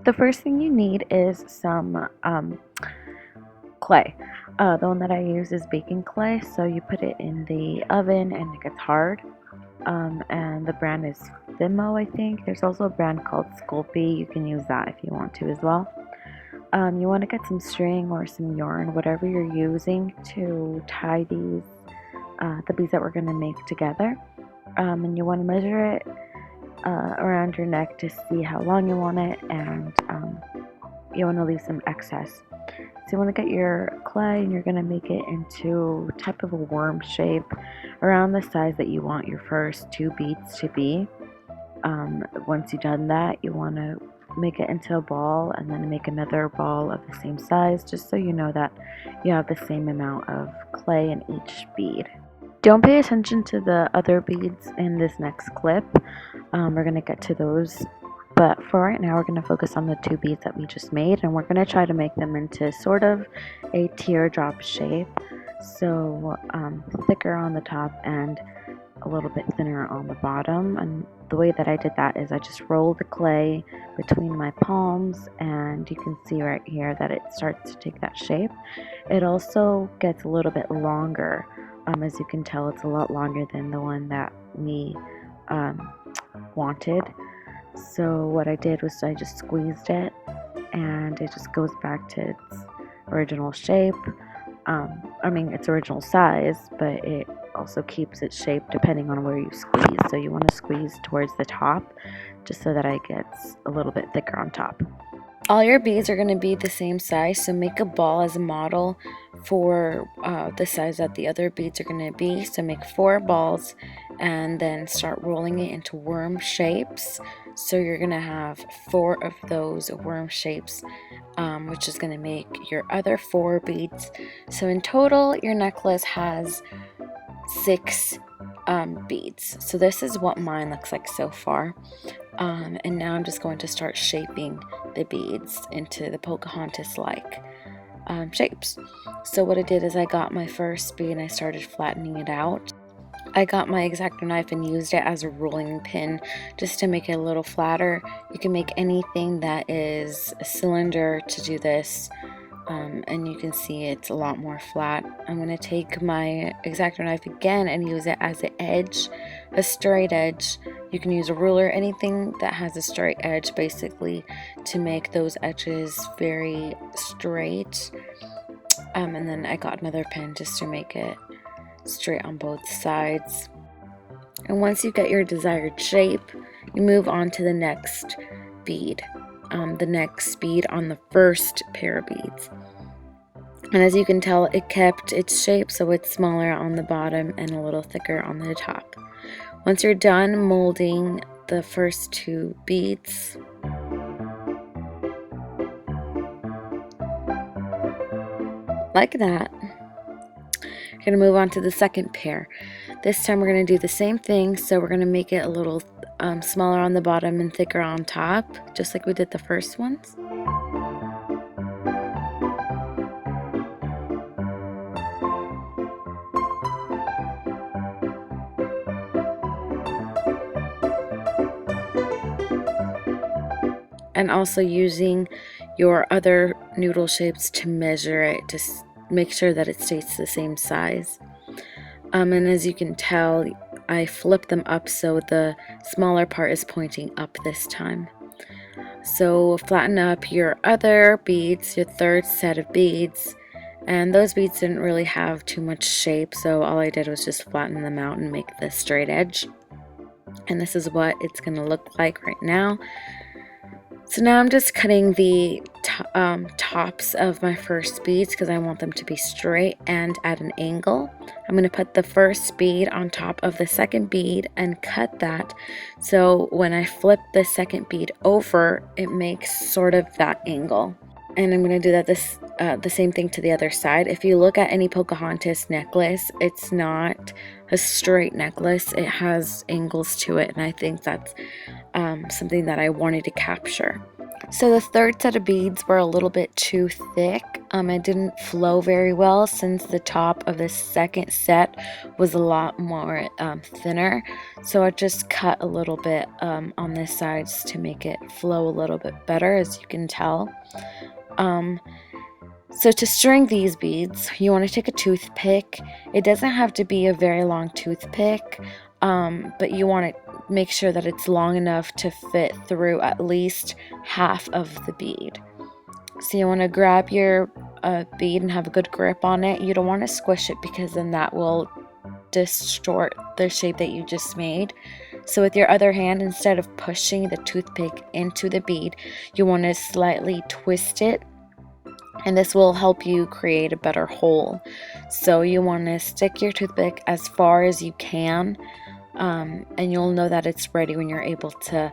The first thing you need is some clay. The one that I use is baking clay, so you put it in the oven and it gets hard. And the brand is FIMO, I think. There's also a brand called Sculpey. You can use that if you want to as well. You want to get some string or some yarn, whatever you're using to tie these, the beads that we're going to make together. And you want to measure it around your neck to see how long you want it, and you want to leave some excess. So you want to get your clay and you're going to make it into type of a worm shape around the size that you want your first two beads to be. Once you've done that, you want to make it into a ball and then make another ball of the same size, just so you know that you have the same amount of clay in each bead. Don't pay attention to the other beads in this next clip. We're going to get to those, but for right now we're going to focus on the two beads that we just made, and we're going to try to make them into sort of a teardrop shape, so thicker on the top and a little bit thinner on the bottom. And the way that I did that is I just rolled the clay between my palms, and you can see right here that it starts to take that shape. It also gets a little bit longer. As you can tell, it's a lot longer than the one that we wanted. So what I did was I just squeezed it and it just goes back to its original shape. Its original size, but it also keeps its shape depending on where you squeeze. So you want to squeeze towards the top just so that it gets a little bit thicker on top. All your beads are going to be the same size, so make a ball as a model for the size that the other beads are going to be. So make 4 balls and then start rolling it into worm shapes. So you're going to have 4 of those worm shapes, which is going to make your other 4 beads. So in total, your necklace has 6 beads. So this is what mine looks like so far. And now I'm just going to start shaping the beads into the Pocahontas like shapes. So what I did is I got my first bead and I started flattening it out. I got my X-acto knife and used it as a rolling pin just to make it a little flatter. You can make anything that is a cylinder to do this. And you can see it's a lot more flat. I'm going to take my X-acto knife again and use it as an edge, a straight edge. You can use a ruler, anything that has a straight edge basically, to make those edges very straight. And then I got another pin just to make it straight on both sides. And once you get your desired shape, you move on to the next bead. The next bead on the first pair of beads. And as you can tell, it kept its shape, so it's smaller on the bottom and a little thicker on the top. Once you're done molding the first 2 beads, like that, you're going to move on to the second pair. This time we're going to do the same thing, so we're going to make it a little smaller on the bottom and thicker on top, just like we did the first ones. And also using your other noodle shapes to measure it, to make sure that it stays the same size. And as you can tell, I flip them up so the smaller part is pointing up this time. So flatten up your other beads, your third set of beads, and those beads didn't really have too much shape, so all I did was just flatten them out and make the straight edge. And this is what it's going to look like right now. So now I'm just cutting the tops of my first beads because I want them to be straight and at an angle. I'm going to put the first bead on top of the second bead and cut that, so when I flip the second bead over, it makes sort of that angle. And I'm going to do that the same thing to the other side. If you look at any Pocahontas necklace, it's not a straight necklace. It has angles to it, and I think that's something that I wanted to capture. So the third set of beads were a little bit too thick. It didn't flow very well since the top of the second set was a lot more thinner. So I just cut a little bit on the sides to make it flow a little bit better, as you can tell. So to string these beads, you want to take a toothpick. It doesn't have to be a very long toothpick, but you want to make sure that it's long enough to fit through at least half of the bead. So you want to grab your bead and have a good grip on it. You don't want to squish it because then that will distort the shape that you just made. So with your other hand, instead of pushing the toothpick into the bead, you want to slightly twist it, and this will help you create a better hole. So you want to stick your toothpick as far as you can, and you'll know that it's ready when you're able to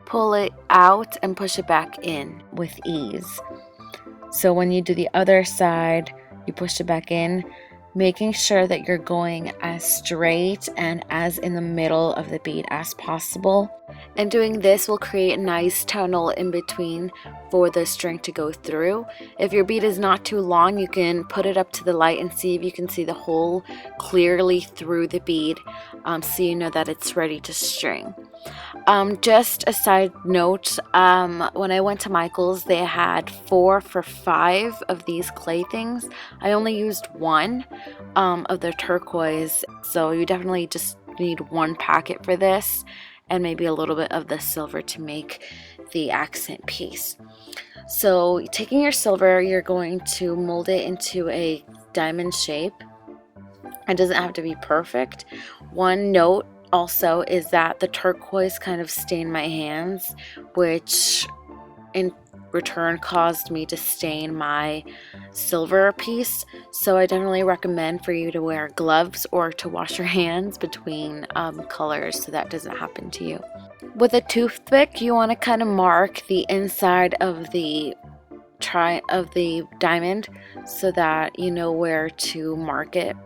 pull it out and push it back in with ease. So when you do the other side, you push it back in, making sure that you're going as straight and as in the middle of the bead as possible. And doing this will create a nice tunnel in between for the string to go through. If your bead is not too long, you can put it up to the light and see if you can see the hole clearly through the bead, so you know that it's ready to string. Just a side note, when I went to Michael's, they had 4 for $5 of these clay things. I only used 1 of their turquoise, so you definitely just need 1 packet for this, and maybe a little bit of the silver to make the accent piece. So taking your silver, you're going to mold it into a diamond shape. It doesn't have to be perfect. One note also is that the turquoise kind of stained my hands, which in return caused me to stain my silver piece. So I definitely recommend for you to wear gloves or to wash your hands between colors so that doesn't happen to you. With a toothpick, you want to kind of mark the inside of the diamond so that you know where to mark it.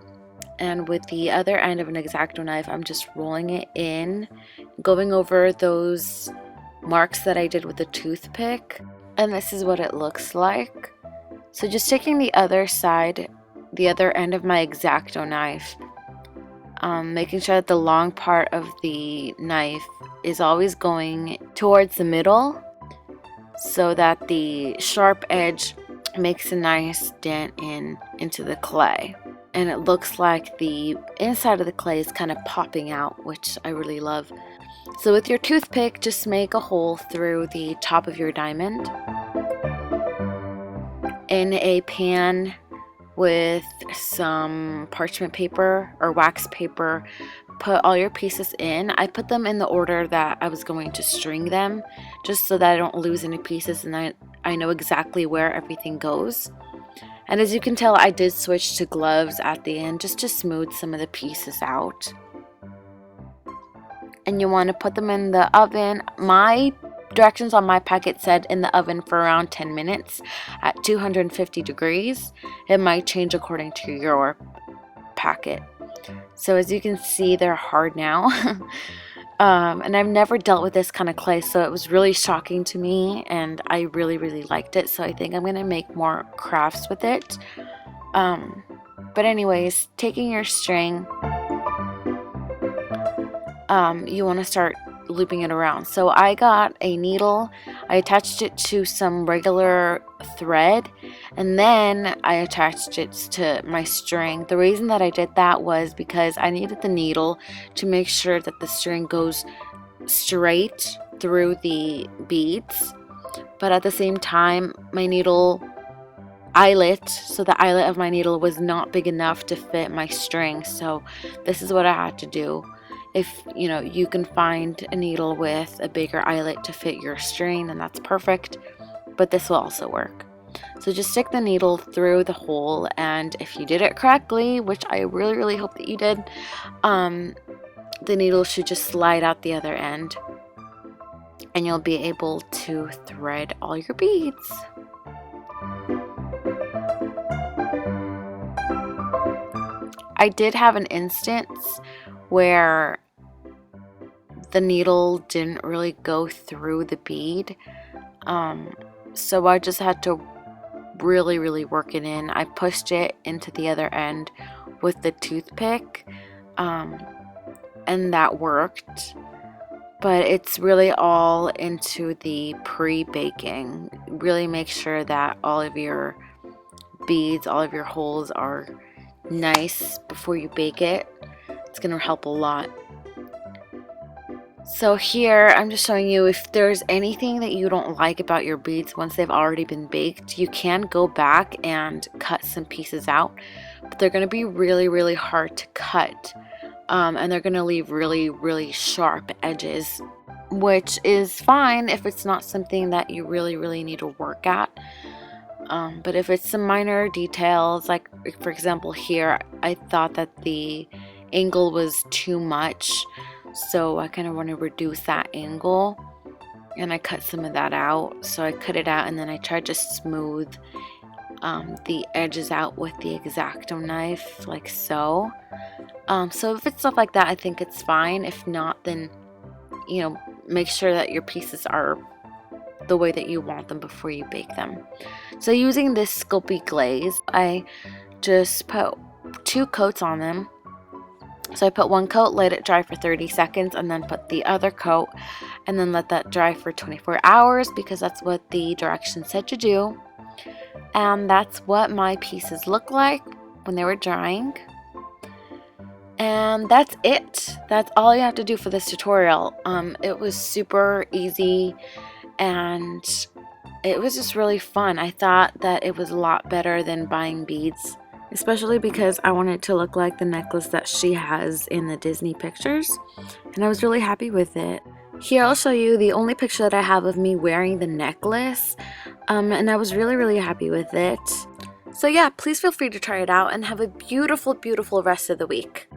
And with the other end of an X-acto knife, I'm just rolling it in, going over those marks that I did with the toothpick. And this is what it looks like. So just taking the other side, the other end of my X-acto knife, making sure that the long part of the knife is always going towards the middle so that the sharp edge makes a nice dent into the clay. And it looks like the inside of the clay is kind of popping out, which I really love. So with your toothpick, just make a hole through the top of your diamond. In a pan with some parchment paper or wax paper, put all your pieces in. I put them in the order that I was going to string them, just so that I don't lose any pieces and I know exactly where everything goes. And as you can tell, I did switch to gloves at the end just to smooth some of the pieces out. And you want to put them in the oven. My directions on my packet said in the oven for around 10 minutes at 250 degrees. It might change according to your packet. So as you can see, they're hard now. And I've never dealt with this kind of clay, so it was really shocking to me, and I really liked it. So I think I'm gonna make more crafts with it. But anyways, taking your string, you want to start looping it around. So I got a needle, I attached it to some regular thread, and then I attached it to my string. The reason that I did that was because I needed the needle to make sure that the string goes straight through the beads, but at the same time my needle eyelet, so the eyelet of my needle was not big enough to fit my string. So this is what I had to do. If you can find a needle with a bigger eyelet to fit your string, then that's perfect, but this will also work. So just stick the needle through the hole, and if you did it correctly, which I really hope that you did, the needle should just slide out the other end and you'll be able to thread all your beads. I did have an instance where the needle didn't really go through the bead. So I just had to really work it in. I pushed it into the other end with the toothpick, and that worked. But it's really all into the pre-baking. Really make sure that all of your beads, all of your holes are nice before you bake it. It's going to help a lot. So here I'm just showing you if there's anything that you don't like about your beads once they've already been baked, you can go back and cut some pieces out, but they're going to be really hard to cut, and they're going to leave really sharp edges, which is fine if it's not something that you really need to work at. But if it's some minor details, like for example here, I thought that the angle was too much, so I kind of want to reduce that angle, and I cut some of that out. So I cut it out, and then I tried to smooth the edges out with the X-acto knife, like so. So if it's stuff like that, I think it's fine. If not, then make sure that your pieces are the way that you want them before you bake them. So using this Sculpey glaze, I just put 2 coats on them. So I put one coat, let it dry for 30 seconds, and then put the other coat, and then let that dry for 24 hours because that's what the directions said to do. And that's what my pieces look like when they were drying. And that's it. That's all you have to do for this tutorial. It was super easy, and it was just really fun. I thought that it was a lot better than buying beads, especially because I wanted it to look like the necklace that she has in the Disney pictures, and I was really happy with it. Here I'll show you the only picture that I have of me wearing the necklace, and I was really happy with it. So yeah, please feel free to try it out and have a beautiful rest of the week.